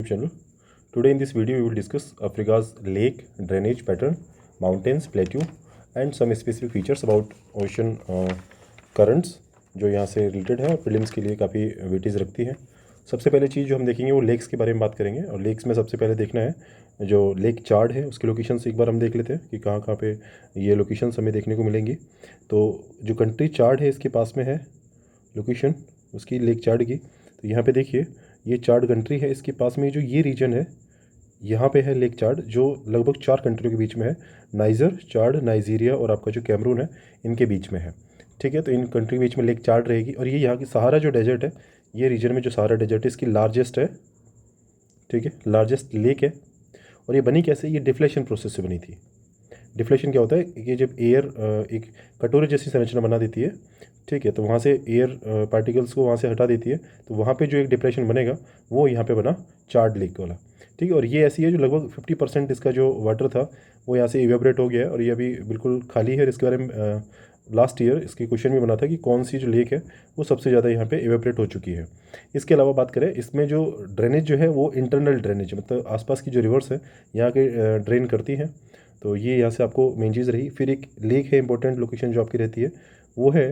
YouTube channel. Today in this video we will discuss Africa's lake drainage pattern, mountains, plateau and some specific features about ocean currents जो यहाँ से related है और prelims के लिए काफ़ी वेटेज रखती है। सबसे पहले चीज़ जो हम देखेंगे वो लेक्स के बारे में बात करेंगे और लेक्स में सबसे पहले देखना है जो लेक चार्ट है उसके लोकेशंस एक बार हम देख लेते हैं कि कहाँ कहाँ पे ये लोकेशंस हमें देखने को मिलेंगी। तो जो कंट्री चार्ट है इसके पास में है लोकेशन उसकी लेक चार्ट की। तो यहाँ पे देखिए ये चार्ट कंट्री है, इसके पास में जो ये रीजन है यहाँ पे है लेक चार्ट जो लगभग 4 कंट्रियों के बीच में है, नाइजर, चार्ट, नाइजीरिया और आपका जो कैमरून है इनके बीच में है। ठीक है, तो इन कंट्री के बीच में लेक चार्ट रहेगी और ये यहाँ की सहारा जो डेजर्ट है, ये रीजन में जो सहारा डेजर्ट है इसकी लार्जेस्ट है। ठीक है, लार्जेस्ट लेक है। और ये बनी कैसे, ये डिफ्लेशन प्रोसेस से बनी थी। डिफ्लेशन क्या होता है, ये जब एयर एक कटोरे जैसी संरचना बना देती है, ठीक है, तो वहाँ से एयर पार्टिकल्स को वहाँ से हटा देती है, तो वहाँ पे जो एक डिप्रेशन बनेगा वो यहाँ पे बना चार्ट लेक वाला। ठीक है, और ये ऐसी है जो लगभग 50% इसका जो वाटर था वो यहाँ से इवेपोरेट हो गया है और ये अभी बिल्कुल खाली है। इसके बारे में लास्ट ईयर इसकी क्वेश्चन भी बना था कि कौन सी जो लेक है वो सबसे ज़्यादा यहाँ पे इवेपोरेट हो चुकी है। इसके अलावा बात करें इसमें जो ड्रेनेज जो है वो इंटरनल ड्रेनेज मतलब आसपास की जो रिवर्स है यहाँ के ड्रेन करती है। तो ये यहाँ से आपको मेन चीज़ रही। फिर एक लेक है इंपॉर्टेंट लोकेशन जो आपकी रहती है वो है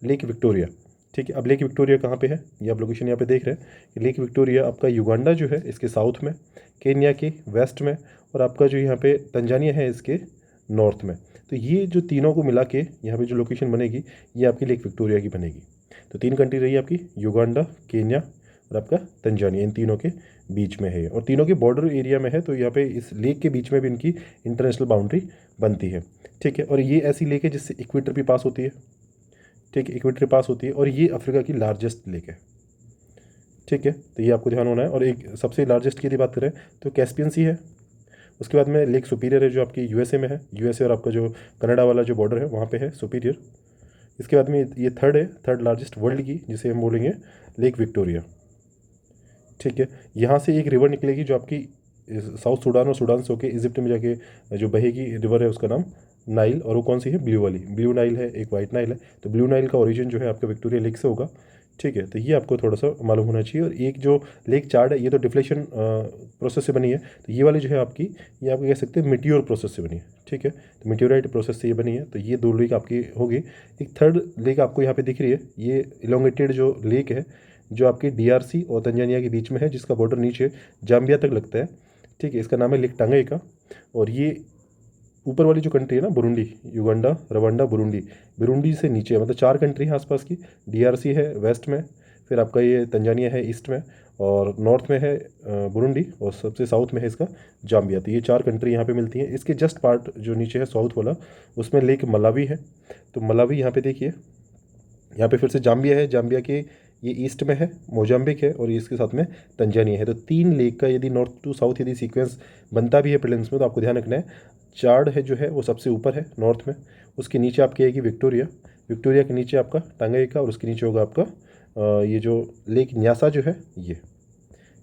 लेक विक्टोरिया। ठीक है, अब लेक विक्टोरिया कहाँ पे है, ये आप लोकेशन यहाँ पे देख रहे हैं कि लेक विक्टोरिया आपका युगांडा जो है इसके साउथ में, केन्या के वेस्ट में और आपका जो यहाँ पे तंजानिया है इसके नॉर्थ में। तो ये जो तीनों को मिला के यहाँ पे जो लोकेशन बनेगी ये आपकी लेक विक्टोरिया की बनेगी। तो 3 कंट्री रही आपकी, युगांडा, केन्या और आपका तंजानिया, इन तीनों के बीच में है और तीनों के बॉर्डर एरिया में है। तो यहाँ पे इस लेक के बीच में भी इनकी इंटरनेशनल बाउंड्री बनती है। ठीक है, और ये ऐसी लेक है जिससे इक्वेटर भी पास होती है। ठीक है, इक्वेटर पास होती है और ये अफ्रीका की लार्जेस्ट लेक है। ठीक है, तो ये आपको ध्यान होना है। और एक सबसे लार्जेस्ट की यदि बात करें तो कैस्पियन सी है। उसके बाद में लेक सुपीरियर है जो आपकी यूएसए में है, यूएसए और आपका जो कनाडा वाला जो बॉर्डर है वहाँ पे है सुपीरियर। इसके बाद में ये थर्ड है, थर्ड लार्जेस्ट वर्ल्ड की, जिसे हम बोलेंगे लेक विक्टोरिया। ठीक है, यहाँ से एक रिवर निकलेगी जो आपकी साउथ सूडान और सूडान से होकर इजिप्ट में जाके जो बहेगी रिवर है उसका नाम नाइल, और वो कौन सी है, ब्लू वाली। ब्लू नाइल है, एक वाइट नाइल है। तो ब्लू नाइल का ओरिजिन जो है आपका विक्टोरिया लेक से होगा। ठीक है, तो ये आपको थोड़ा सा मालूम होना चाहिए। और एक जो लेक चार्ट है ये तो डिफ्लेशन प्रोसेस से बनी है, तो ये वाली जो है आपकी, ये आप कह सकते हैं मिट्योर प्रोसेस से बनी है। ठीक है, तो मिट्योराइट प्रोसेस से ये बनी है। तो ये 2 लेक आपकी होगी। एक थर्ड लेक आपको यहाँ पे दिख रही है, ये इलोंगेटेड जो लेक है जो आपकी डीआरसी और तंजानिया के बीच में है, जिसका बॉर्डर नीचे जाम्बिया तक लगता है। ठीक है, इसका नाम है लेक टांगाइका। और ये ऊपर वाली जो कंट्री है ना, Burundi, Uganda, Rwanda, Burundi, Burundi से नीचे मतलब 4 कंट्री है आसपास की। डीआरसी है वेस्ट में, फिर आपका ये तंजानिया है ईस्ट में, और नॉर्थ में है बुरुंडी, और सबसे साउथ में है इसका जाम्बिया। तो ये 4 कंट्री यहाँ पे मिलती हैं। इसके जस्ट पार्ट जो नीचे है साउथ वाला, उसमें लेक मलावी है। तो मलावी यहाँ पे देखिए, यहाँ पे फिर से जाम्बिया है, जाम्बिया के ये ईस्ट में है, मोजाम्बिक है और इसके साथ में तंजानिया है। तो 3 लेक का यदि नॉर्थ टू साउथ यदि सीक्वेंस बनता भी है प्रीलिम्स में, तो आपको ध्यान रखना है चार्ड है जो है वो सबसे ऊपर है नॉर्थ में, उसके नीचे आपकी आएगी विक्टोरिया, विक्टोरिया के नीचे आपका टांगाइका और उसके नीचे होगा आपका ये जो लेक न्यासा जो है ये।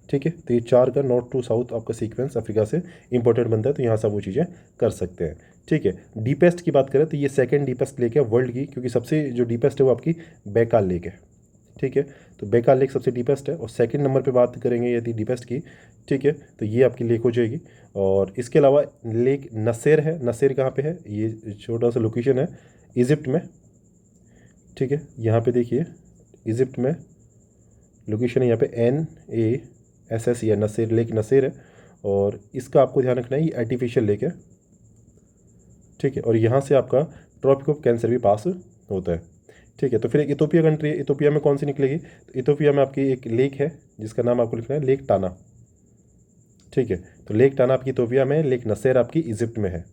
ठीक है, तो ये 4 का नॉर्थ टू साउथ आपका सीक्वेंस अफ्रीका से इंपॉर्टेंट बनता है। तो यहाँ से वो चीज़ें कर सकते हैं। ठीक है, डीपेस्ट की बात करें तो ये सेकंड डीपेस्ट लेक है वर्ल्ड की, क्योंकि सबसे जो डीपेस्ट है वो आपकी बैकाल लेक है। ठीक है, तो बैकाल लेक सबसे डीपेस्ट है और सेकंड नंबर पे बात करेंगे यदि डीपेस्ट की, ठीक है, तो ये आपकी लेक हो जाएगी। और इसके अलावा लेक नसेर है। नसेर कहाँ पे है, ये छोटा सा लोकेशन है इजिप्ट में। ठीक है, यहाँ पे देखिए इजिप्ट में लोकेशन है, यहाँ पे NASS या नसेर, लेक नसेर है। और इसका आपको ध्यान रखना है ये आर्टिफिशियल लेक है। ठीक है, और यहाँ से आपका ट्रॉपिक ऑफ कैंसर भी पास होता है। ठीक है, तो फिर एक इथोपिया कंट्री है, इथोपिया में कौन सी निकलेगी, तो इथोपिया में आपकी एक लेक है जिसका नाम आपको लिखना है लेक टाना। ठीक है, तो लेक टाना आपकी इथोपिया में है, लेक नसेर आपकी इजिप्ट में है,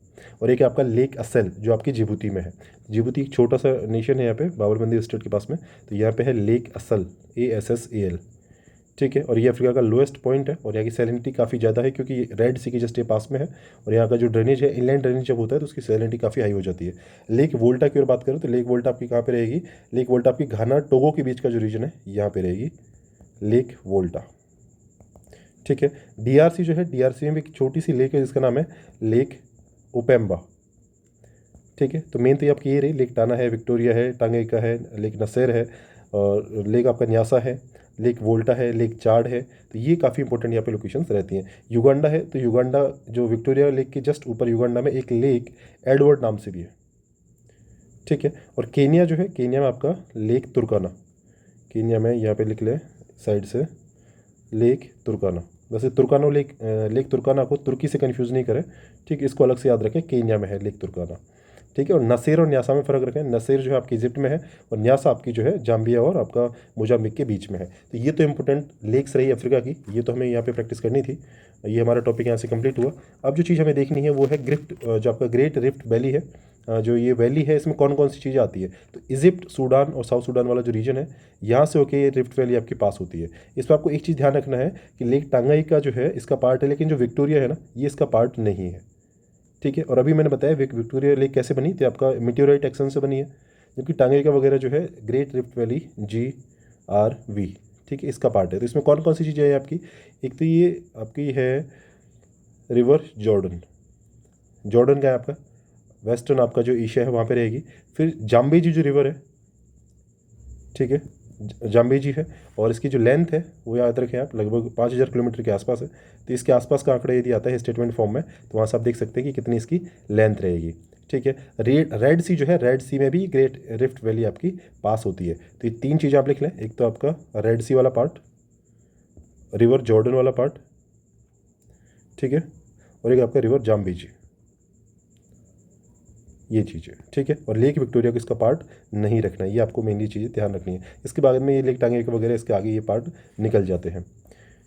और एक आपका लेक असल जो आपकी जिबूती में है। जिबूती एक छोटा सा नेशन है यहाँ पे बाबरबंदी स्टेट के पास में। तो यहाँ पे है लेक असल, ASSAL। ठीक है, और ये अफ्रीका का लोएस्ट पॉइंट है और यहाँ की सैलिनिटी काफ़ी ज़्यादा है, क्योंकि रेड सी के जस्ट ये पास में है। और यहाँ का जो ड्रेनेज है, इनलैंड ड्रेनेज जब होता है तो उसकी सैलिनिटी काफ़ी हाई हो जाती है। लेक वोल्टा की ओर बात करें तो लेक वोल्टा आपकी कहाँ पे रहेगी, लेक वोल्टा आपकी घाना टोगो के बीच का जो रीजन है यहाँ पे रहेगी लेक वोल्टा। ठीक है, डीआरसी जो है, डीआरसी में भी एक छोटी सी लेक है जिसका नाम है लेक ओपेम्बा। ठीक है, तो मेन तो ये आपकी ये रही, लेक टाना है, विक्टोरिया है, टांगाइका है, लेक नसेर है और लेक आपका न्यासा है, लेक वोल्टा है, लेक चाड है, तो ये काफ़ी इंपॉर्टेंट यहाँ पे लोकेशंस रहती हैं। युगांडा है, तो युगांडा जो विक्टोरिया लेक के जस्ट ऊपर युगांडा में एक लेक एडवर्ड नाम से भी है, ठीक है। और केनिया जो है, केनिया में आपका लेक तुर्काना, केनिया में यहाँ पे लिख ले साइड से लेक तुर्काना। वैसे तुर्कानो लेक तुर्काना को तुर्की से कंफ्यूज नहीं करें, ठीक है, इसको अलग से याद रखें, केनिया में है लेक तुर्काना, ठीक है। और नसेर और न्यासा में फ़र्क रखें, नसेर जो है आपकी इजिप्ट में है और न्यासा आपकी जो है जाम्बिया और आपका मोजाम्बिक के बीच में है। तो ये तो इंपॉर्टेंट लेक्स रही अफ्रीका की, ये तो हमें यहाँ पे प्रैक्टिस करनी थी। ये हमारा टॉपिक यहाँ से कंप्लीट हुआ। अब जो चीज़ हमें देखनी है वो है जो आपका ग्रेट रिफ्ट वैली है। जो ये वैली है इसमें कौन कौन सी चीज़ें आती है, तो इजिप्ट, सूडान और साउथ सूडान वाला जो रीजन है, यहाँ से होके ये रिफ्ट वैली आपकी पास होती है। इस पर आपको एक चीज़ ध्यान रखना है कि लेक टांगाई का जो है इसका पार्ट है, लेकिन जो विक्टोरिया है ना, ये इसका पार्ट नहीं है, ठीक है। और अभी मैंने बताया विक्टोरिया लेक कैसे बनी थी, आपका मेटेओराइट एक्शन से बनी है, जबकि टांगाई वगैरह जो है ग्रेट रिफ्ट वैली GRV, ठीक है, इसका पार्ट है। तो इसमें कौन कौन सी चीज़ें हैं आपकी, एक तो ये आपकी है रिवर जॉर्डन, जॉर्डन का है आपका वेस्टर्न, आपका जो एशिया है वहाँ पे रहेगी। फिर जाम्बेजी जो रिवर है, ठीक है, जाम्बेजी है, और इसकी जो लेंथ है वो याद रखें आप, लगभग 5000 किलोमीटर के आसपास है। तो इसके आसपास का आंकड़ा यदि आता है स्टेटमेंट फॉर्म में, तो वहाँ से आप देख सकते हैं कि कितनी इसकी लेंथ रहेगी, ठीक है। रेड सी जो है, रेड सी में भी ग्रेट रिफ्ट वैली आपकी पास होती है। तो ये 3 चीज़ें आप लिख लें, एक तो आपका रेड सी वाला पार्ट, रिवर जॉर्डन वाला पार्ट, ठीक है, और एक आपका रिवर जाम्बेजी, ये चीज़ें, ठीक है। और लेक विक्टोरिया को इसका पार्ट नहीं रखना है, ये आपको मेनली चीज़ें ध्यान रखनी है। इसके बाद में ये लेक टांगे वगैरह इसके आगे ये पार्ट निकल जाते हैं,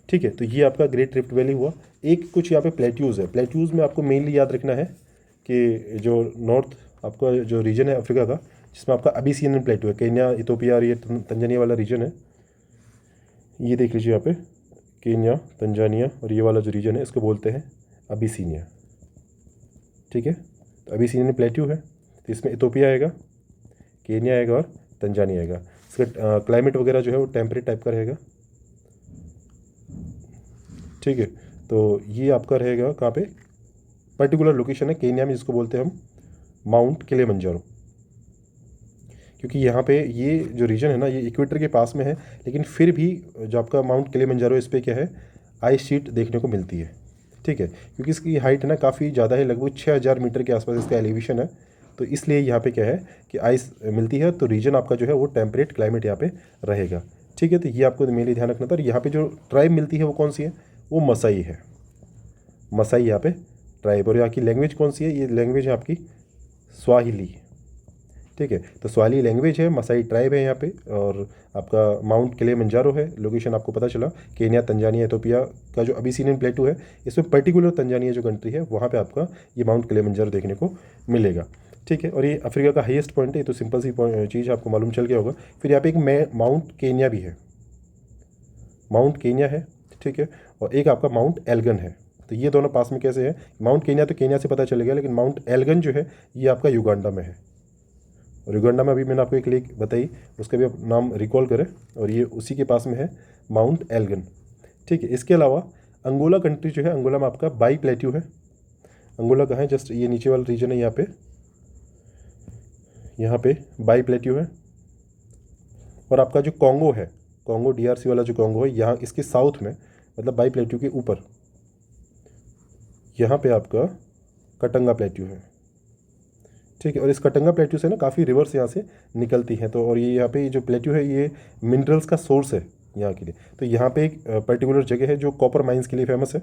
ठीक है। तो ये आपका ग्रेट रिफ्ट वैली हुआ। एक कुछ यहाँ पे प्लेट्यूज़ है, प्लेट्यूज़ में आपको मेनली याद रखना है कि जो नॉर्थ आपका जो रीजन है अफ्रीका का, जिसमें आपका अबिसिनियन प्लेट्यू है, केन्या, इथोपिया और ये तंजानिया वाला रीजन है, ये देख लीजिए यहाँ पे, केन्या, तंजानिया और ये वाला जो रीजन है इसको बोलते हैं अबिसिनिया, ठीक है। तो अबिसिनियन प्लेट्यू है, तो इसमें इथोपिया आएगा, केन्या आएगा और तंजानिया आएगा। इसका क्लाइमेट वगैरह जो है वो टेम्परेट टाइप का रहेगा, ठीक है। तो ये आपका रहेगा कहाँ पे, पर्टिकुलर लोकेशन है केन्या में, जिसको बोलते हैं हम माउंट किलिमंजारो, क्योंकि यहाँ पे ये जो रीजन है ना ये इक्वेटर के पास में है, लेकिन फिर भी जो आपका माउंट किलिमंजारो इस पर क्या है, आइस शीट देखने को मिलती है, ठीक है। क्योंकि इसकी हाइट है ना काफ़ी ज़्यादा है, लगभग 6000 मीटर के आसपास इसका एलिवेशन है, तो इसलिए यहाँ पे क्या है कि आइस मिलती है, तो रीजन आपका जो है वो टेम्परेट क्लाइमेट यहाँ पे रहेगा, ठीक है। तो ये आपको मेनली ध्यान रखना था। और यहाँ पे जो ट्राइब मिलती है वो कौन सी है, वो मसाई है, मसाई यहाँ पे ट्राइब। और यहाँ की लैंग्वेज कौन सी है, ये लैंग्वेज है आपकी स्वाहिली, ठीक है। तो स्वाहिली लैंग्वेज है, मसाई ट्राइब है यहाँ पे। और आपका माउंट किलिमंजारो है, लोकेशन आपको पता चला, केन्या, तंजानिया, इथोपिया का जो अबिसिनियन प्लेटू है, इसमें पर्टिकुलर तंजानिया जो कंट्री है वहाँ पे आपका ये माउंट किलिमंजारो देखने को मिलेगा, ठीक है। और ये अफ्रीका का हाईएस्ट पॉइंट है, ये तो सिंपल सी चीज़ आपको मालूम चल गया होगा। फिर यहाँ पे एक माउंट केन्या भी है, माउंट केन्या है, ठीक है। और एक आपका माउंट एल्गन है। तो ये दोनों पास में कैसे है, माउंट केन्या तो केन्या से पता चलेगा, लेकिन माउंट एल्गन जो है ये आपका युगांडा में है। और युगांडा में अभी मैंने आपको एक लेक बताई, उसका भी आप नाम रिकॉल करें, और ये उसी के पास में है माउंट एल्गन, ठीक है। इसके अलावा अंगोला कंट्री जो है, अंगोला में आपका बाई प्लेट्यू है। अंगोला कहाँ है, जस्ट ये नीचे वाला रीजन है, यहाँ पे बाई प्लेट्यू है। और आपका जो कॉन्गो है, कॉन्गो DRC वाला जो कॉन्गो है, यहाँ इसके साउथ में, मतलब बाई प्लेट्यू के ऊपर, यहाँ पे आपका कटंगा प्लेट्यू है, ठीक है। और इस कटंगा प्लेट्यू से ना काफ़ी रिवर्स यहाँ से निकलती हैं। तो और ये यहाँ पे जो प्लेट्यू है ये मिनरल्स का सोर्स है यहाँ के लिए। तो यहाँ पे एक पर्टिकुलर जगह है जो कॉपर माइंस के लिए फेमस है,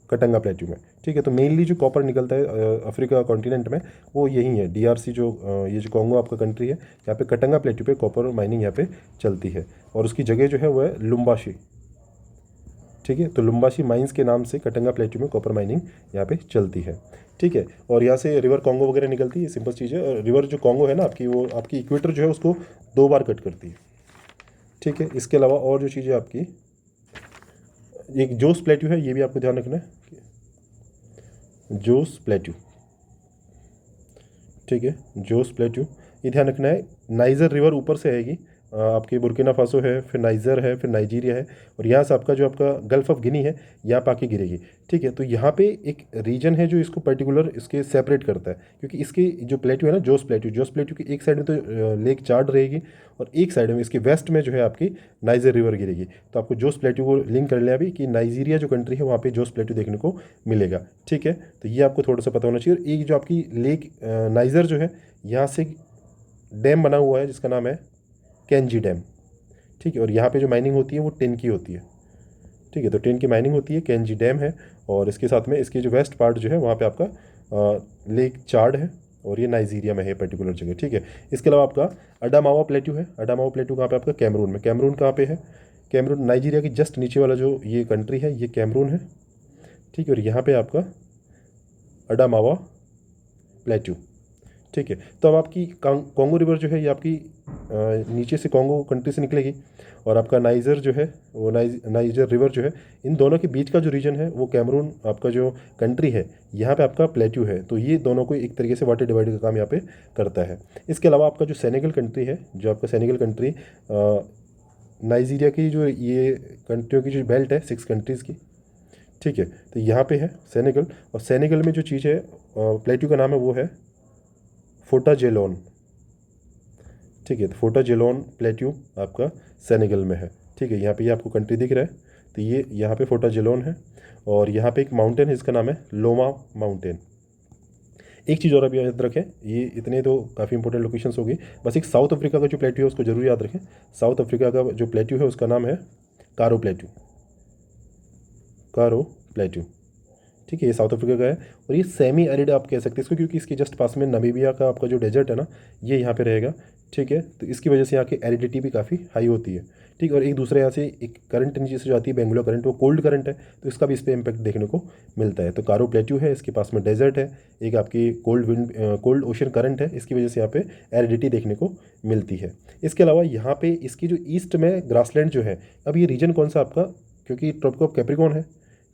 कटंगा प्लेट्यू में, ठीक है। तो मेनली जो कॉपर निकलता है अफ्रीका कॉन्टिनेंट में वो यही है, DRC जो ये जो कॉन्गो आपका कंट्री है, यहाँ पे कटंगा प्लेट्यू पे कॉपर माइनिंग यहाँ पे चलती है। और उसकी जगह जो है वो है लुम्बाशी, ठीक है। तो लुम्बाशी माइंस के नाम से कटंगा प्लेट्यू में कॉपर माइनिंग यहाँ पे चलती है, ठीक है। और यहाँ से रिवर कॉन्गो वगैरह निकलती है, सिंपल चीज़ है। और रिवर जो कॉन्गो है ना आपकी, वो आपकी इक्वेटर जो है उसको 2 बार कट करती है, ठीक है। इसके अलावा और जो चीज़ें आपकी, एक जोस प्लेट्यू है, ये भी आपको ध्यान रखना है, जोस प्लेट्यू, ठीक है, जोस प्लेट्यू, ये ध्यान रखना है। नाइजर रिवर ऊपर से आएगी आपके बुर्किना फासो है, फिर नाइजर है, फिर नाइजीरिया है, और यहाँ से आपका जो आपका गल्फ ऑफ गिनी है यहाँ पे आके गिरेगी। ठीक है, तो यहाँ पे एक रीजन है जो इसको पर्टिकुलर इसके सेपरेट करता है, क्योंकि इसके जो प्लेट्यू है ना, जोस प्लेट्यू की एक साइड में तो लेक चाड रहेगी, और एक साइड में इसके वेस्ट में जो है आपकी नाइजर रिवर गिरेगी। तो आपको जोस प्लेट्यू को लिंक कर लिया अभी कि नाइजीरिया जो कंट्री है वहाँ पे जोस प्लेट्यू देखने को मिलेगा। ठीक है, तो ये आपको थोड़ा सा पता होना चाहिए। और एक जो आपकी लेक नाइजर जो है यहाँ से डैम बना हुआ है जिसका नाम है कैंजी डैम। ठीक है, और यहाँ पे जो माइनिंग होती है वो टिन की होती है। ठीक है, तो टिन की माइनिंग होती है, कैंजी डैम है, और इसके साथ में इसकी जो वेस्ट पार्ट जो है वहाँ पे आपका लेक चाड है, और ये नाइजीरिया में है पर्टिकुलर जगह। ठीक है, इसके अलावा आपका अडामावा प्लेट्यू है। अडामावा प्लेट्यू कहाँ पे आपका कैमरून में। कैमरून कहाँ पे है, कैमरून नाइजीरिया की जस्ट नीचे वाला जो ये कंट्री है ये कैमरून है। ठीक है, और यहाँ पे आपका अडामावा प्लेट्यू। ठीक है, तो अब आपकी कॉन्गो रिवर जो है ये आपकी नीचे से कॉन्गो कंट्री से निकलेगी, और आपका नाइजर जो है वो नाइजर रिवर जो है, इन दोनों के बीच का जो रीजन है वो कैमरून आपका जो कंट्री है यहाँ पे आपका प्लेट्यू है। तो ये दोनों को एक तरीके से वाटर डिवाइड का काम यहाँ पे करता है। इसके अलावा आपका जो सेनेगल कंट्री है, जो आपका सेनेगल कंट्री नाइजीरिया की जो ये कंट्रियों की जो बेल्ट है 6 कंट्रीज़ की। ठीक है, तो यहाँ पे है सेनेगल, और सेनेगल में जो चीज़ है प्लेट्यू का नाम है वो है फोटा जेलोन। ठीक है, तो फोटा जेलोन प्लेट्यू आपका सेनेगल में है। ठीक है, यहाँ पे ये आपको कंट्री दिख रहा है, तो ये यहाँ पे फोटा जेलोन है, और यहाँ पे एक माउंटेन है इसका नाम है लोमा माउंटेन। एक चीज़ और अभी याद रखें, ये इतने तो काफ़ी इंपॉर्टेंट लोकेशंस होगी, बस एक साउथ अफ्रीका का जो प्लेट्यू है उसको जरूर याद रखें। साउथ अफ्रीका का जो प्लेट्यू है उसका नाम है कारो प्लेट्यू। कारो प्लेट्यू। ठीक है, ये साउथ अफ्रीका का है, और ये सेमी एरिड आप कह सकते हैं इसको, क्योंकि इसके जस्ट पास में नमीबिया का आपका जो डेजर्ट है ना ये यहाँ पे रहेगा। ठीक है, तो इसकी वजह से यहाँ की एरिडिटी भी काफ़ी हाई होती है। ठीक है, और एक दूसरे यहाँ से एक करंट नीचे से जो आती है बेंगलोर करंट, वो कोल्ड करंट है, तो इसका भी इस पर इम्पैक्ट देखने को मिलता है। तो कारो प्लेट्यू है, इसके पास में डेजर्ट है, एक आपकी कोल्ड ओशन करंट है, इसकी वजह से यहाँ पे एरिडिटी देखने को मिलती है। इसके अलावा यहाँ पे इसकी जो ईस्ट में ग्रासलैंड जो है, अब ये रीजन कौन सा आपका, क्योंकि ट्रॉपिक ऑफ कैप्रिकॉर्न है।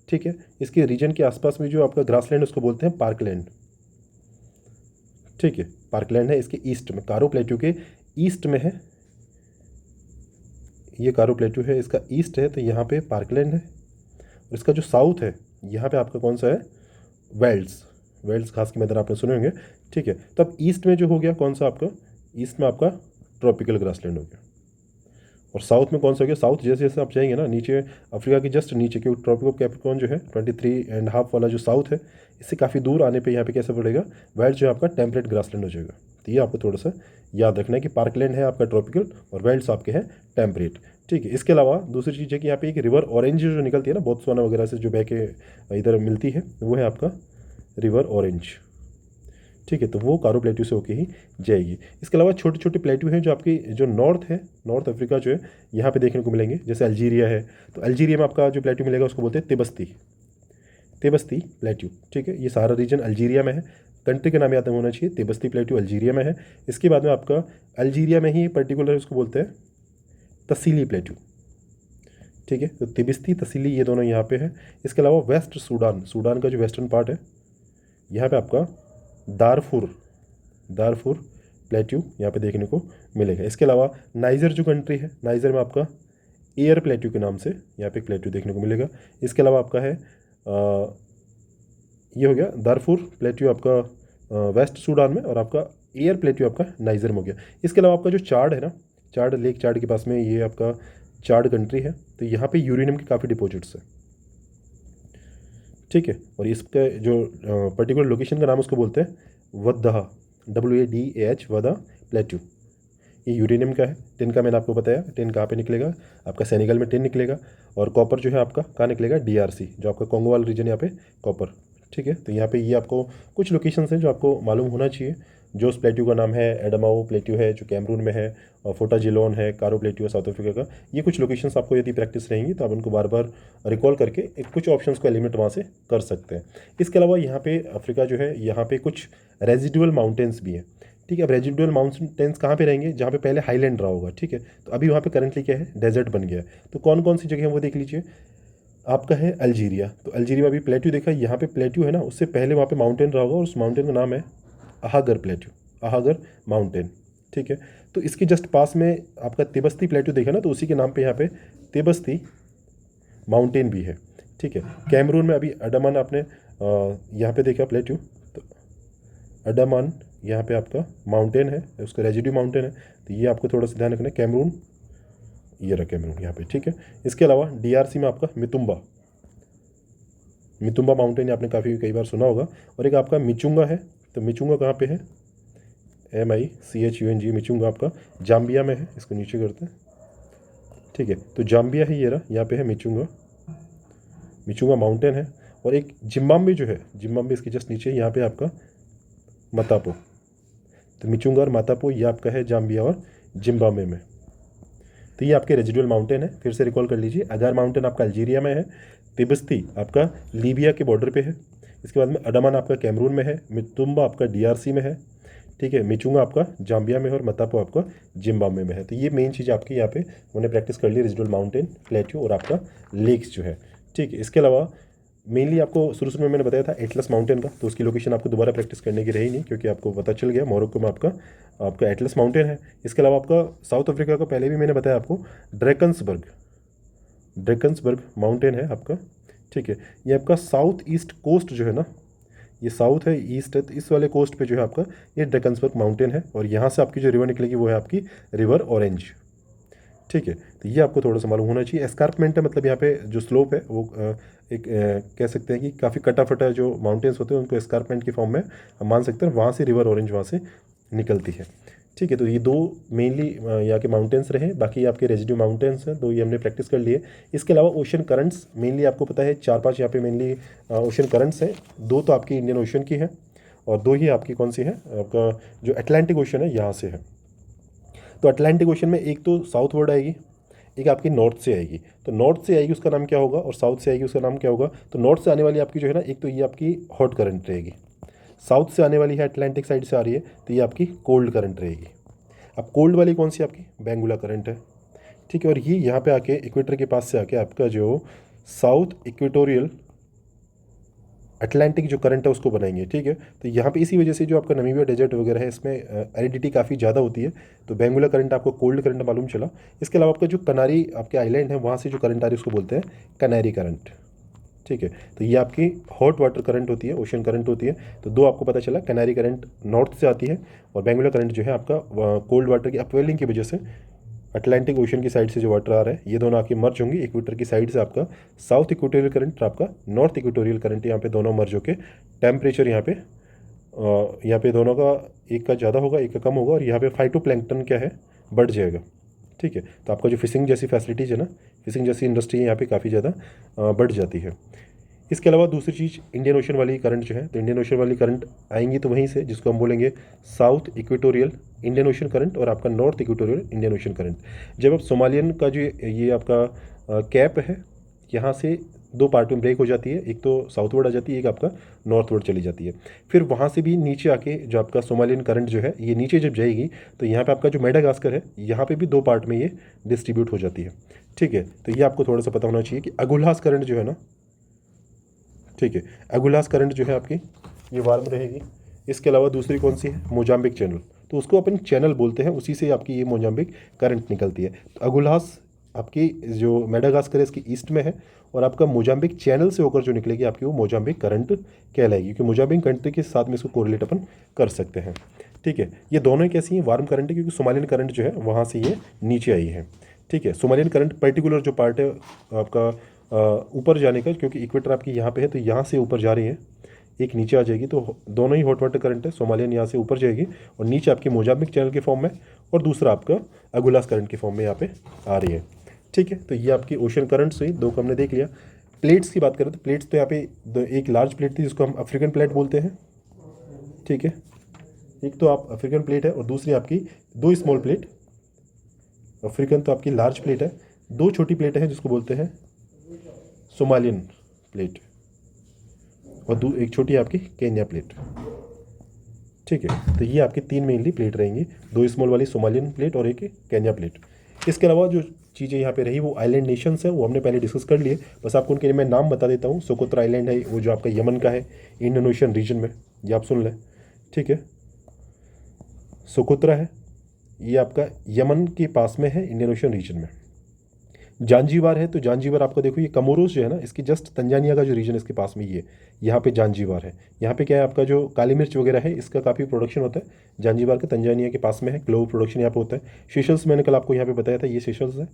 ठीक है, इसके रीजन के आसपास में जो आपका ग्रासलैंड उसको बोलते हैं पार्कलैंड। ठीक है, पार्कलैंड है इसके ईस्ट में, कारो प्लेट्यू के ईस्ट में है ये। कारो प्लेट्यू है इसका ईस्ट है, तो यहाँ पे पार्कलैंड है, और इसका जो साउथ है यहाँ पे आपका कौन सा है, वेल्स। वेल्स घास के मैदान आपने सुने होंगे। ठीक है, तो अब ईस्ट में जो हो गया कौन सा आपका, ईस्ट में आपका ट्रॉपिकल ग्रासलैंड हो गया, और साउथ में कौन सा हो गया, साउथ जैसे जैसे आप जाएंगे ना नीचे, अफ्रीका के जस्ट नीचे, क्योंकि ट्रॉपिक ऑफ कैप्रिकॉर्न जो है 23.5 वाला जो साउथ है, इससे काफ़ी दूर आने पे यहाँ पे कैसा पड़ेगा, वेल्स जो है आपका टेम्परेट ग्रासलैंड हो जाएगा। तो ये आपको थोड़ा सा याद रखना है कि पार्कलैंड है आपका ट्रॉपिकल, और वेल्स आपके हैं टेम्परेट। ठीक है, इसके अलावा दूसरी चीज़ है कि यहाँ पे एक रिवर ऑरेंज जो निकलती है ना बोत्सवाना वगैरह से जो बह के इधर मिलती है, वो है आपका रिवर ऑरेंज। ठीक है, तो वो कारो प्लेट्यू से होके ही जाएगी। इसके अलावा छोटे छोटे प्लेट्यू हैं जो आपकी जो नॉर्थ है, नॉर्थ अफ्रीका जो है यहाँ पे देखने को मिलेंगे, जैसे अल्जीरिया है, तो अल्जीरिया में आपका जो प्लेट्यू मिलेगा उसको बोलते हैं तिब्बती, तिब्बती प्लेट्यू। ठीक है, ये सारा रीजन अल्जीरिया में है, कंट्री का नाम याद होना चाहिए, तिब्बती प्लेट्यू अल्जीरिया में है। इसके बाद में आपका अल्जीरिया में ही पर्टिकुलर उसको बोलते हैं तसीली प्लेट्यू। ठीक है, तो तिब्बती तसीली ये दोनों यहाँ पे है। इसके अलावा वेस्ट सूडान, सूडान का जो वेस्टर्न पार्ट है यहाँ पे आपका दारफुर, दारफुर प्लेट्यू यहाँ पे देखने को मिलेगा। इसके अलावा नाइजर जो कंट्री है, नाइजर में आपका एयर प्लेट्यू के नाम से यहाँ पे एक प्लेट्यू देखने को मिलेगा। इसके अलावा आपका है ये हो गया दारफुर प्लेट्यू आपका वेस्ट सूडान में, और आपका एयर प्लेट्यू आपका नाइजर में हो गया। इसके अलावा आपका जो चाड है ना, चाड लेक चाड के पास में ये आपका चाड कंट्री है, तो यहाँ पे यूरेनियम के काफ़ी डिपॉजिट्स है। ठीक है, और इसका जो पर्टिकुलर लोकेशन का नाम उसको बोलते हैं वद्दाह, WADAH वदा प्लेट्यू। ये यूरेनियम का है। टिन का मैंने आपको बताया, टिन कहाँ पे निकलेगा, आपका सेनेगल में टिन निकलेगा, और कॉपर जो है आपका कहाँ निकलेगा, DRC जो आपका कॉन्गो वाला रीजन यहाँ पे कॉपर। ठीक है, तो यहाँ पे ये आपको कुछ लोकेशंस हैं जो आपको मालूम होना चाहिए। जोस प्लेट्यू का नाम है, एडामाओ प्लेट्यू है जो कैमरून में है, और फोटा जिलोन है, कारो प्लेट्यू है साउथ अफ्रीका का। ये कुछ लोकेशंस आपको यदि प्रैक्टिस रहेंगी तो आप उनको बार बार रिकॉल करके कुछ ऑप्शंस को एलिमिनेट वहाँ से कर सकते हैं। इसके अलावा यहाँ पे अफ्रीका जो है, यहाँ पे कुछ रेजिडुअल माउंटेन्स भी हैं। ठीक है, अब रेजिडुअल माउंटेन्स कहाँ पे रहेंगे, जहाँ पे पहले हाईलैंड रहा होगा। ठीक है, तो अभी वहाँ पे करंटली क्या है, डेजर्ट बन गया है। तो कौन कौन सी जगह है वो देख लीजिए। आपका है अल्जीरिया, तो अल्जीरिया में अभी प्लेट्यू देखा, यहाँ पे प्लेट्यू है ना, उससे पहले वहाँ पे माउंटेन रहा होगा, और उस माउंटेन का नाम है अहागर प्लेट्यू, अहागर माउंटेन। ठीक है। तो इसके जस्ट पास में आपका तिब्बती प्लेट्यू देखा ना, तो उसी के नाम पे यहाँ पे तिब्बती माउंटेन भी है, ठीक है। कैमरून में अभी अंडमान आपने यहाँ पे देखा प्लेट्यू, तो अंडमान यहाँ पे आपका माउंटेन है, उसका रेजिड्यू माउंटेन है, तो ये आपको थोड़ा सा ध्यान रखना है। कैमरून, ये रहा कैमरून यहाँ पे, ठीक है। इसके अलावा DRC में आपका मितुम्बा माउंटेन आपने कई बार सुना होगा, और एक आपका मिचुंगा है। तो मिचुंगा कहाँ पे है? MICHUNG, मिचुंगा आपका जाम्बिया में है। इसको नीचे करते हैं, ठीक है। तो जाम्बिया है, ये रहा, यहाँ पे है मिचुंगा माउंटेन है। और एक जिम्बाब्वे जो है, जिम्बाब्वे इसके जस्ट नीचे, यहाँ पे आपका मतापो। तो मिचुंगा और मतापो ये आपका है जाम्बिया और जिम्बाब्वे में। तो ये आपके रेजिडुअल माउंटेन है। फिर से रिकॉल कर लीजिए, अगार माउंटेन आपका अल्जीरिया में है, तिब्बती आपका लीबिया के बॉर्डर पे है। इसके बाद में अंडमान आपका कैमरून में है, मितुम्बा आपका DRC में है, ठीक है। मिचुंगा आपका जाम्बिया में है और मतापो आपका जिम्बाब्वे में है। तो ये मेन चीज़ आपकी यहाँ पे मैंने प्रैक्टिस कर ली, रेजिडुअल माउंटेन, प्लेट्यू और आपका लेक्स जो है, ठीक है। इसके अलावा मेनली आपको शुरू में मैंने बताया था एटलस माउंटेन का, तो उसकी लोकेशन आपको दोबारा प्रैक्टिस करने की रही नहीं, क्योंकि आपको पता चल गया मोरक्को में आपका एटलस माउंटेन है। इसके अलावा आपका साउथ अफ्रीका का पहले भी मैंने बताया आपको ड्रैकन्सबर्ग माउंटेन है आपका, ठीक है। ये आपका साउथ ईस्ट कोस्ट जो है ना, ये साउथ है, ईस्ट है, तो इस वाले कोस्ट पे जो है आपका ये ड्रैकन्सबर्ग माउंटेन है। और यहाँ से आपकी जो रिवर निकलेगी वो है आपकी रिवर ऑरेंज, ठीक है। तो ये आपको थोड़ा सा मालूम होना चाहिए। एस्कारपमेंट है, मतलब यहाँ पे जो स्लोप है वो एक कह सकते हैं कि काफ़ी कटा फटा जो माउंटेन्स होते हैं उनको एस्कारपमेंट की फॉर्म में हम मान सकते हैं। वहाँ से रिवर ऑरेंज वहाँ से निकलती है, ठीक है। तो ये दो मेनली यहाँ के माउंटेन्स रहे, बाकी आपके रेजिड्यू माउंटेन्स हैं, तो ये हमने प्रैक्टिस कर लिए। इसके अलावा ओशन करंट्स मेनली आपको पता है 4-5 यहाँ पे मेनली ओशन करंट्स हैं। 2 तो आपकी इंडियन ओशन की है और 2 ही आपकी कौन सी है, आपका जो अटलांटिक ओशन है यहाँ से है। तो अटलांटिक ओशन में एक तो साउथ वर्ड आएगी, एक आपकी नॉर्थ से आएगी। तो नॉर्थ से आएगी उसका नाम क्या होगा, और साउथ से आएगी उसका नाम क्या होगा। तो नॉर्थ से आने वाली आपकी जो है ना, एक तो ये आपकी हॉट करंट रहेगी, साउथ से आने वाली है अटलांटिक साइड से आ रही है, तो ये आपकी कोल्ड करंट रहेगी। अब कोल्ड वाली कौन सी आपकी बेंगुला करंट है, ठीक है। और ये यहाँ पे आके इक्वेटर के पास से आके आपका जो साउथ इक्वेटोरियल अटलांटिक जो करंट है उसको बनाएंगे, ठीक है। तो यहाँ पे इसी वजह से जो आपका नमीबिया डेजर्ट वगैरह है इसमें एरिडिटी काफ़ी ज़्यादा होती है, तो बेंगुला करंट आपको कोल्ड करंट मालूम चला। इसके अलावा आपका जो कनारी आपके आइलैंड है वहाँ से जो करंट आ रही है उसको बोलते हैं कनारी करंट, ठीक है। तो ये आपकी हॉट वाटर करंट होती है, ओशन करंट होती है। तो 2 आपको पता चला, कनारी करंट नॉर्थ से आती है और बेंगुला करंट जो है आपका कोल्ड वाटर की अपवेलिंग की वजह से अटलांटिक ओशन की साइड से जो वाटर आ रहा है, ये दोनों आके मर्ज होंगी इक्वेटर की साइड से। आपका साउथ इक्वेटोरियल करंट और आपका नॉर्थ इक्वेटोरियल करंट यहाँ पे दोनों मर्ज होके टेम्परेचर यहाँ पे दोनों का एक का ज़्यादा होगा, एक का कम होगा, और यहाँ पे फाइटोप्लैंक्टन क्या है, बढ़ जाएगा, ठीक है। तो आपका जो फिशिंग जैसी फैसिलिटीज़ है ना, फिशिंग जैसी इंडस्ट्री यहाँ पे काफ़ी ज़्यादा बढ़ जाती है। इसके अलावा दूसरी चीज़ इंडियन ओशन वाली करंट जो है, तो इंडियन ओशन वाली करंट आएंगी तो वहीं से, जिसको हम बोलेंगे south equatorial Indian ocean current और आपका north equatorial Indian ocean current. जब आप सोमालियन का जो ये आपका कैप है, यहाँ से 2 पार्ट में ब्रेक हो जाती है, एक तो साउथवर्ड आ जाती है, एक आपका नॉर्थवर्ड चली जाती है। फिर वहाँ से भी नीचे आके जो आपका सोमालियन करंट जो है ये नीचे जब जाएगी तो यहाँ पे आपका जो मेडागास्कर है यहाँ पे भी 2 पार्ट में ये डिस्ट्रीब्यूट हो जाती है, ठीक है। तो ये आपको थोड़ा सा पता होना चाहिए कि अगुल्हास करंट जो है ना, ठीक है, अगुल्हास करंट जो है आपकी ये वार्म रहेगी। इसके अलावा दूसरी कौन सी है, मोजाम्बिक चैनल, तो उसको अपन चैनल बोलते हैं, उसी से आपकी ये मोजाम्बिक करंट निकलती है। तो अगुल्हास आपकी जो मेडागास्कर है इसकी ईस्ट में है, और आपका मोजाम्बिक चैनल से होकर जो निकलेगी आपकी वो मोजाम्बिक करंट कहलाएगी, क्योंकि मोजाम्बिक कंट्री के साथ में इसको कोरिलेट अपन कर सकते हैं, ठीक है। ये दोनों ही कैसी हैं, वार्म करंट है, क्योंकि सोमालियन करंट जो है वहाँ से ये नीचे आई है, ठीक है। सोमालियन करंट पर्टिकुलर जो पार्ट है आपका ऊपर जाने का, क्योंकि इक्वेटर आपकी यहाँ पे है तो यहाँ से ऊपर जा रही है, एक नीचे आ जाएगी, तो दोनों ही हॉट वाटर करंट है। सोमालियन यहाँ से ऊपर जाएगी और नीचे आपकी मोजाम्बिक चैनल के फॉर्म में, और दूसरा आपका अगुलास करंट के फॉर्म में यहाँ पे आ रही है, ठीक है। तो ये आपकी ओशन करंट्स हुई, 2 को हमने देख लिया। प्लेट्स की बात करें तो प्लेट्स तो यहाँ पे एक लार्ज प्लेट थी जिसको हम अफ्रीकन प्लेट बोलते हैं, ठीक है। एक तो आप अफ्रीकन प्लेट है और दूसरी आपकी 2 स्मॉल प्लेट। अफ्रीकन तो आपकी लार्ज प्लेट है, 2 छोटी प्लेट हैं जिसको बोलते हैं सोमालियन प्लेट, और एक छोटी आपकी केन्या प्लेट, ठीक है। तो ये आपकी 3 मेनली प्लेट रहेंगी, 2 स्मॉल वाली सोमालियन प्लेट और एक केन्या प्लेट। इसके अलावा जो चीज़ें यहाँ पे रही वो आइलैंड नेशंस है, वो हमने पहले डिस्कस कर लिए, बस आपको उनके लिए मैं नाम बता देता हूँ। सोकोत्रा आइलैंड है, वो जो आपका यमन का है, इंडियन ओशन रीजन में, ये आप सुन लें, ठीक है। सोकोत्रा है, ये आपका यमन के पास में है, इंडियन ओशन रीजन में। जांजीबार है, तो जांजीबार आपका देखो ये कमोरोस जो है ना, इसकी जस्ट तंजानिया का जो रीजन इसके पास में ये यहाँ पे जांजीबार है। यहाँ पे क्या है आपका जो काली मिर्च वगैरह है इसका काफ़ी प्रोडक्शन होता है जांजीबार के, तंजानिया के पास में है, ग्लोबल प्रोडक्शन यहाँ पे होता है। सेशल्स मैंने कल आपको यहाँ पे बताया था, ये सेशल्स है,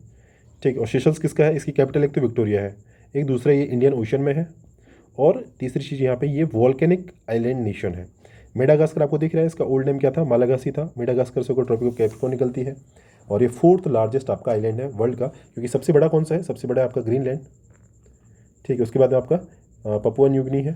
ठीक। और सेशल्स किसका है, इसकी कैपिटल एक तो विक्टोरिया है, एक दूसरा ये इंडियन ओशन में है, और तीसरी चीज़ यहाँ पे ये वॉल्केनिक आइलैंड नेशन है। मेडागास्कर आपको दिख रहा है, इसका ओल्ड नेम क्या था, मालागासी था। मेडागास्कर से कोई ट्रॉपिक ऑफ कैप्रिकॉर्न निकलती है, और ये 4th लार्जेस्ट आपका आइलैंड है वर्ल्ड का, क्योंकि सबसे बड़ा कौन सा है, सबसे बड़ा है आपका ग्रीनलैंड, ठीक है। उसके बाद में आपका पपुआ न्यू गिनी है,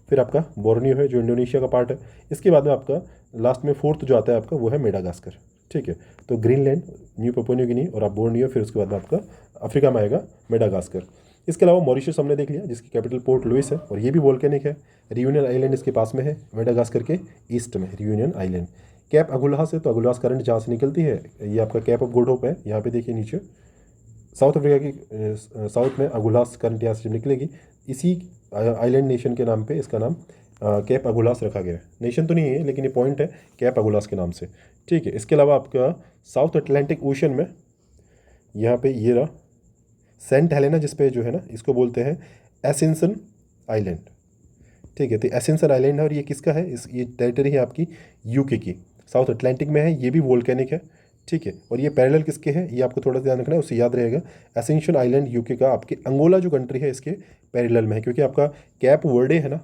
फिर आपका बोर्नियो है जो इंडोनेशिया का पार्ट है, इसके बाद में आपका लास्ट में 4th जो आता है आपका वो है मेडागास्कर, ठीक है। तो Greenland, new Papua New Guinea और आप बोर्नियो, फिर उसके बाद में आपका अफ्रीका में आएगा मेडागास्कर। इसके अलावा मॉरिशस हमने देख लिया जिसकी कैपिटल पोर्ट लुइस है, और ये भी वोल्केनिक है। रियूनियन आइलैंड इसके पास में है, मेडागास्कर के ईस्ट में रियूनियन आइलैंड। कैप अगुल्हास है, तो अगुल्हास करंट जहाँ से निकलती है ये आपका कैप ऑफ गुड होप है, यहाँ पे देखिए नीचे साउथ अफ्रीका की साउथ में अगुल्हास करंट यहाँ से निकलेगी, इसी आइलैंड नेशन के नाम पे इसका नाम कैप अगुल्हास रखा गया है। नेशन तो नहीं है लेकिन ये पॉइंट है कैप अगुल्हास के नाम से, ठीक है। इसके अलावा आपका साउथ अटलांटिक ओशन में यहाँ पे ये रहा सेंट हेलेना, जिस पे जो है ना इसको बोलते हैं एसेंसन आइलैंड, ठीक है। तो एसेंसन आइलैंड है, और ये किसका है, ये टेरिटरी है आपकी यूके की, साउथ अटलांटिक में है, ये भी वोल्केनिक है, ठीक है। और ये पैरेलल किसके हैं, ये आपको थोड़ा सा ध्यान रखना है, उससे याद रहेगा। एसेंशन आइलैंड यूके का आपके अंगोला जो कंट्री है इसके पैरेलल में है, क्योंकि आपका कैप वर्डे है ना,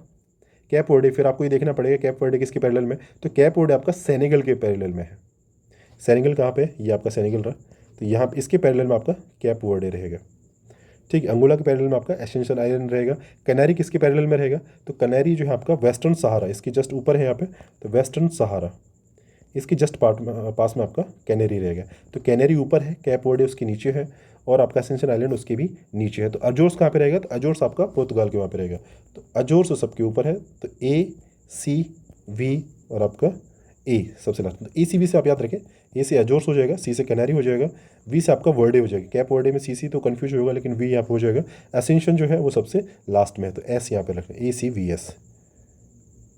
कैप वर्डे, फिर आपको ये देखना पड़ेगा कैप वर्डे किसके पैरेलल में, तो कैप वर्डे आपका सेनेगल के पैरेलल में है। सेनेगल कहाँ पे, ये आपका सेनेगल रहा, तो यहाँ इसके पैरेलल में आपका कैप वर्डे रहेगा, ठीक है। अंगोला के पैरेलल में आपका एसेंशन आइलैंड रहेगा। कनारी किसके पैरेलल में रहेगा, तो कनारी जो है आपका वेस्टर्न सहारा, इसकी जस्ट ऊपर है यहाँ पे, तो वेस्टर्न सहारा इसकी जस्ट पास में आपका कैनेरी रहेगा। तो कैनेरी ऊपर है, कैप वर्डे उसके नीचे है, और आपका एसेंशन आइलैंड उसके भी नीचे है। तो अजोर्स कहाँ पे रहेगा, तो अजोर्स आपका पुर्तगाल के वहाँ पे रहेगा, तो अजोर्स सबके ऊपर है। तो ACV और आपका ए सबसे लास्ट, तो ACV से आप याद रखें, ए से अजोर्स हो जाएगा, सी से कैनारी हो जाएगा, वी से आपका वर्डे हो जाएगा। कैप वर्डे में CC तो कन्फ्यूज होगा, लेकिन वी यहाँ पे हो जाएगा। एसेंशन जो है वो सबसे लास्ट में है, तो S यहाँ पे रखना, ACVS।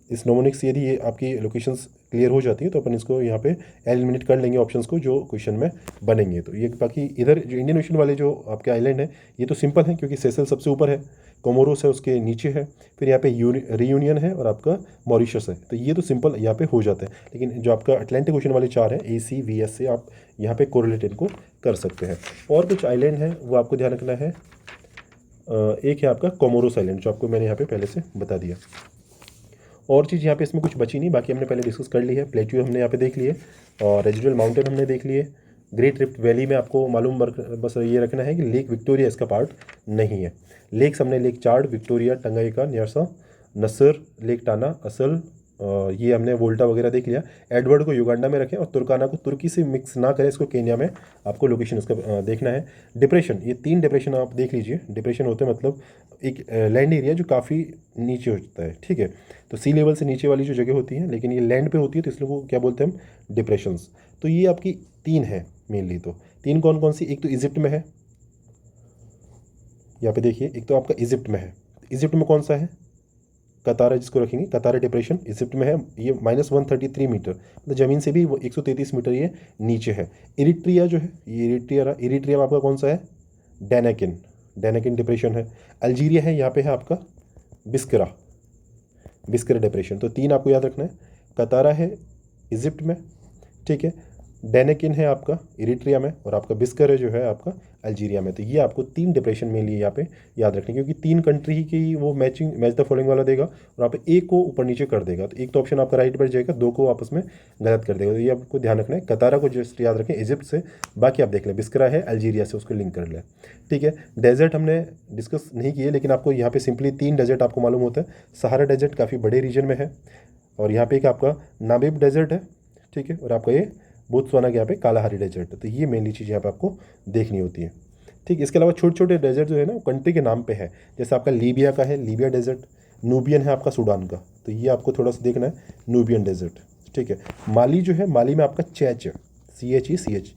इस नोमोनिक से यदि ये आपकी लोकेशंस क्लियर हो जाती है तो अपन इसको यहाँ पे एलिमिनेट कर लेंगे ऑप्शंस को जो क्वेश्चन में बनेंगे। तो ये बाकी इधर जो इंडियन ओशन वाले जो आपके आइलैंड है ये तो सिंपल है, क्योंकि सेसल सबसे ऊपर है, कोमोरोस है उसके नीचे है, फिर यहाँ पे रियूनियन है और आपका मॉरिशस है, तो ये तो सिंपल यहाँ पे हो जाता है। लेकिन जो आपका अटलांटिक ओशन वाले 4 हैं ACVS से आप यहाँ पे कोरिलेट इनको कर सकते हैं। और कुछ आइलैंड हैं वो आपको ध्यान रखना है, एक है आपका कोमोरोस आइलैंड जो आपको मैंने यहाँ पे पहले से बता दिया। और चीज़ यहाँ पे इसमें कुछ बची नहीं, बाकी हमने पहले डिस्कस कर ली है। प्लेट्यू हमने यहाँ पे देख लिए, और रेजिडुअल माउंटेन हमने देख लिए। ग्रेट रिफ्ट वैली में आपको मालूम बस ये रखना है कि लेक विक्टोरिया इसका पार्ट नहीं है। लेक्स हमने लेक चार्ड, विक्टोरिया, टंगाइका, न्यासा, नसर, लेक टाना, असल, ये हमने वोल्टा वगैरह देख लिया। एडवर्ड को युगांडा में रखें, और तुर्काना को तुर्की से मिक्स ना करें, इसको केन्या में आपको लोकेशन इसका देखना है। डिप्रेशन, ये 3 डिप्रेशन आप देख लीजिए। डिप्रेशन होते हैं मतलब एक लैंड एरिया जो काफ़ी नीचे होता है, ठीक है। तो सी लेवल से नीचे वाली जो जगह होती है, लेकिन ये लैंड पे होती है, तो इसलिए को क्या बोलते हैं हम, डिप्रेशंस। तो ये आपकी 3 है मेनली। तो 3 कौन कौन सी, एक तो इजिप्ट में है, यहाँ पे देखिए, एक तो आपका इजिप्ट में है। इजिप्ट में कौन सा है, कतारा, जिसको रखेंगे कतारा डिप्रेशन इजिप्ट में है, ये -133 मीटर, मतलब ज़मीन से भी वो 133 मीटर ये नीचे है। इरिट्रिया जो है, ये इरिट्रिया में आपका कौन सा है, डेनाकिन डिप्रेशन है। अल्जीरिया है, यहाँ पे है आपका बिस्करा डिप्रेशन। तो 3 आपको याद रखना है, कतारा है इजिप्ट में, ठीक है, डेनेकिन है आपका इरिट्रिया में, और आपका बिस्कर जो है आपका अल्जीरिया में। तो ये आपको 3 डिप्रेशन में लिए यहाँ पे याद रखने, क्योंकि 3 कंट्री की वो मैच द फॉलोइंग वाला देगा, और आप एक को ऊपर नीचे कर देगा। तो एक तो ऑप्शन आपका राइट बैठ जाएगा, 2 को आपस में गलत कर देगा। तो ये आपको ध्यान रखना है। कतारा को जस्ट याद रखें इजिप्ट से, बाकी आप देख लें बिस्करा है अल्जीरिया से, उसको लिंक कर लें, ठीक है। डेजर्ट हमने डिस्कस नहीं किए, लेकिन आपको यहाँ पे सिंपली 3 डेजर्ट आपको मालूम होता है। सहारा डेजर्ट काफ़ी बड़े रीजन में है, और यहाँ पे एक आपका नाबेब डेजर्ट है, ठीक है, और आपका ये बोत्सवाना के यहाँ पे कालाहारी डेजर्ट है। तो ये मेनली चीज़ यहाँ पे आपको देखनी होती है, ठीक। इसके अलावा छोटे छोटे डेजर्ट जो है ना कंट्री के नाम पे है, जैसे आपका लीबिया का है लीबिया डेजर्ट, नूबियन है आपका सूडान का, तो ये आपको थोड़ा सा देखना है, नूबियन डेजर्ट, ठीक है। माली जो है, माली में आपका CHECH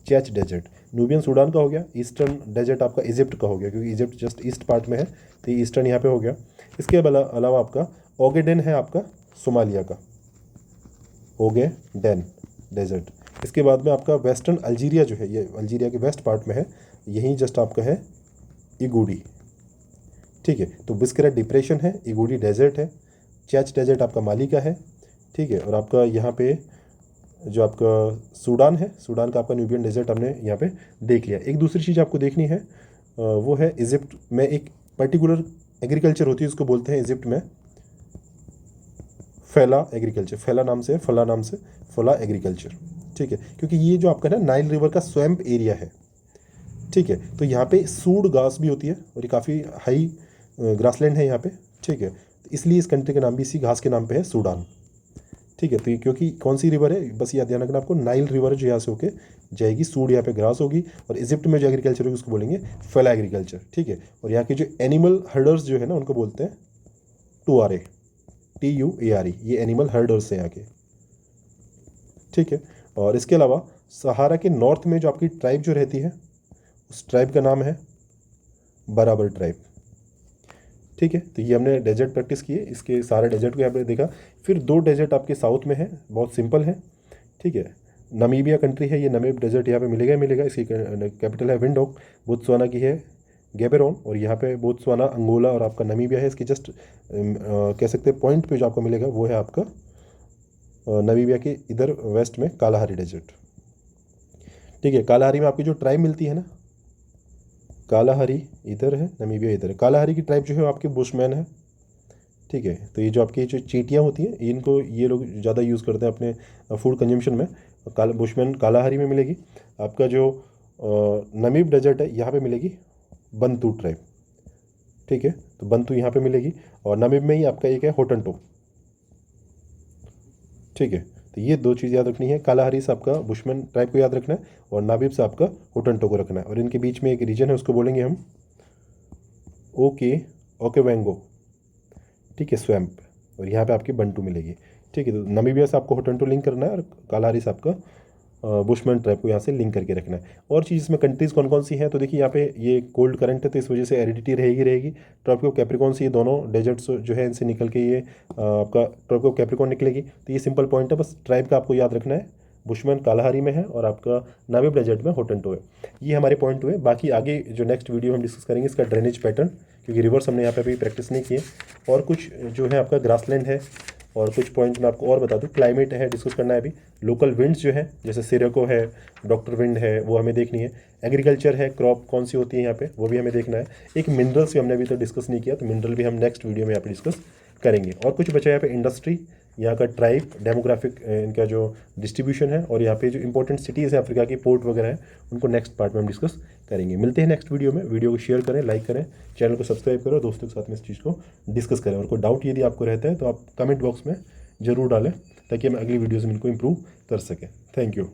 चैच डेजर्ट, नूबियन सूडान का हो गया। ईस्टर्न डेजर्ट आपका इजिप्ट का हो गया, क्योंकि इजिप्ट जस्ट ईस्ट पार्ट में है, तो ईस्टर्न यहाँ पे हो गया। इसके अलावा आपका ओगेडेन है आपका सोमालिया का, ओगेडेन डेजर्ट, इसके बाद में आपका वेस्टर्न अल्जीरिया जो है, ये अल्जीरिया के वेस्ट पार्ट में है, यहीं जस्ट आपका है इगूडी। ठीक है, तो बिस्करा डिप्रेशन है, इगूडी डेजर्ट है, चैच डेजर्ट आपका माली का है। ठीक है, और आपका यहाँ पे जो आपका सूडान है, सूडान का आपका न्यूबियन डेजर्ट हमने यहाँ पे देख लिया। एक दूसरी चीज़ आपको देखनी है वो है इजिप्ट में एक पर्टिकुलर एग्रीकल्चर होती है, उसको बोलते हैं इजिप्ट में फैला एग्रीकल्चर, फैला नाम से, फला नाम से, फला एग्रीकल्चर। ठीक है, क्योंकि ये जो आपका ना नाइल रिवर का स्वैम्प एरिया है। ठीक है, तो यहाँ पे सूड घास भी होती है और ये काफ़ी हाई ग्रासलैंड है यहाँ पे। ठीक है, तो इसलिए इस कंट्री का नाम भी इसी घास के नाम पे है, सूडान। ठीक है, तो ये क्योंकि कौन सी रिवर है, बस याद ध्यान रखना आपको, नाइल रिवर जो यहाँ से होके जाएगी, सूड यहाँ पे ग्रास होगी, और इजिप्ट में जो एग्रीकल्चर होगी उसको बोलेंगे फैला एग्रीकल्चर। ठीक है, और यहाँ के जो एनिमल हर्डर्स जो है ना उनको बोलते हैं टुआरे, TUARE, ये एनिमल हर्डर्स हैं यहाँ के। ठीक है, और इसके अलावा सहारा के नॉर्थ में जो आपकी ट्राइब जो रहती है, उस ट्राइब का नाम है बराबर ट्राइब। ठीक है, तो ये हमने डेजर्ट प्रैक्टिस किए, इसके सारे डेजर्ट को यहाँ पे देखा। फिर 2 डेजर्ट आपके साउथ में है, बहुत सिंपल है। ठीक है, नमीबिया कंट्री है, ये नमीब डेजर्ट यहाँ पे मिलेगा ही मिलेगा। इसकी कैपिटल है विंडहोक। बोत्सवाना की है गैबेरोन, और यहाँ पे बोत्सवाना, अंगोला और आपका नमीबिया है। इसकी जस्ट कह सकते हैं पॉइंट पे जो आपको मिलेगा वो है आपका नमीबिया के इधर वेस्ट में कालाहारी डेजर्ट। ठीक है, कालाहारी में आपकी जो ट्राइब मिलती है ना, कालाहारी इधर है, नमीबिया इधर है। कालाहारी की ट्राइब जो है आपकी बुशमैन है। ठीक है, तो ये जो आपकी जो चींटियाँ होती हैं, इनको ये लोग ज़्यादा यूज़ करते हैं अपने फूड कंजम्पशन में। बुशमैन कालाहारी में मिलेगी। आपका जो नमीब डेजर्ट है यहाँ पे मिलेगी बंतू ट्राइब। ठीक है, तो बंतू यहाँ पे मिलेगी, और नमीब में ही आपका एक है होटंटो। ठीक है, तो ये 2 चीज़ याद रखनी है। कालाहारी से आपका बुशमैन ट्राइब को याद रखना है, और नाबिब से आपका होटंटो को रखना है, और इनके बीच में एक रीजन है उसको बोलेंगे हम ओकेवेंगो। ठीक है, स्वैम्प, और यहाँ पे आपकी बंटू मिलेगी। ठीक है, तो नमीबिया से आपको होटंटो लिंक करना है, और कालाहारी से आपका बुशमैन ट्राइब को यहाँ से लिंक करके रखना है। और चीज़ इसमें कंट्रीज़ कौन कौन सी हैं, तो देखिए यहाँ पे ये कोल्ड करंट है, तो इस वजह से एरिडिटी रहेगी। ट्रॉपिक ऑफ कैप्रिकॉर्न से ये दोनों डेजर्ट्स जो है इनसे निकल के ये आपका ट्रॉपिक ऑफ कैप्रिकॉर्न निकलेगी। तो ये सिंपल पॉइंट है, बस ट्राइब का आपको याद रखना है। बुशमैन कालाहारी में है, और आपका नामीब डेजर्ट में होटंटो है। ये हमारे पॉइंट हुए। बाकी आगे जो नेक्स्ट वीडियो हम डिस्कस करेंगे इसका ड्रेनेज पैटर्न, क्योंकि रिवर्स हमने यहाँ पे अभी प्रैक्टिस नहीं किए। और कुछ जो है आपका ग्रासलैंड है, और कुछ पॉइंट मैं आपको और बता दूं। क्लाइमेट है, डिस्कस करना है अभी। लोकल विंड्स जो है, जैसे सिरको है, डॉक्टर विंड है, वो हमें देखनी है। एग्रीकल्चर है, क्रॉप कौन सी होती है यहाँ पे, वो भी हमें देखना है। एक मिनरल्स भी हमने अभी तो डिस्कस नहीं किया, तो मिनरल भी हम नेक्स्ट वीडियो में यहाँ पे डिस्कस करेंगे। और कुछ बचा यहाँ पे इंडस्ट्री, यहाँ का ट्राइब, डेमोग्राफिक इनका जो डिस्ट्रीब्यूशन है, और यहाँ पे जो इंपॉर्टेंट सिटीज़ है अफ्रीका की, पोर्ट वगैरह है, उनको नेक्स्ट पार्ट में हम डिस्कस करेंगे। मिलते हैं नेक्स्ट वीडियो में। वीडियो को शेयर करें, लाइक करें, चैनल को सब्सक्राइब करें, दोस्तों के साथ में इस चीज़ को डिस्कस करें। और कोई डाउट यदि आपको रहता है तो आप कमेंट बॉक्स में ज़रूर डालें, ताकि हम अगली वीडियोज़ में इनको इम्प्रूव कर सकें। Thank you.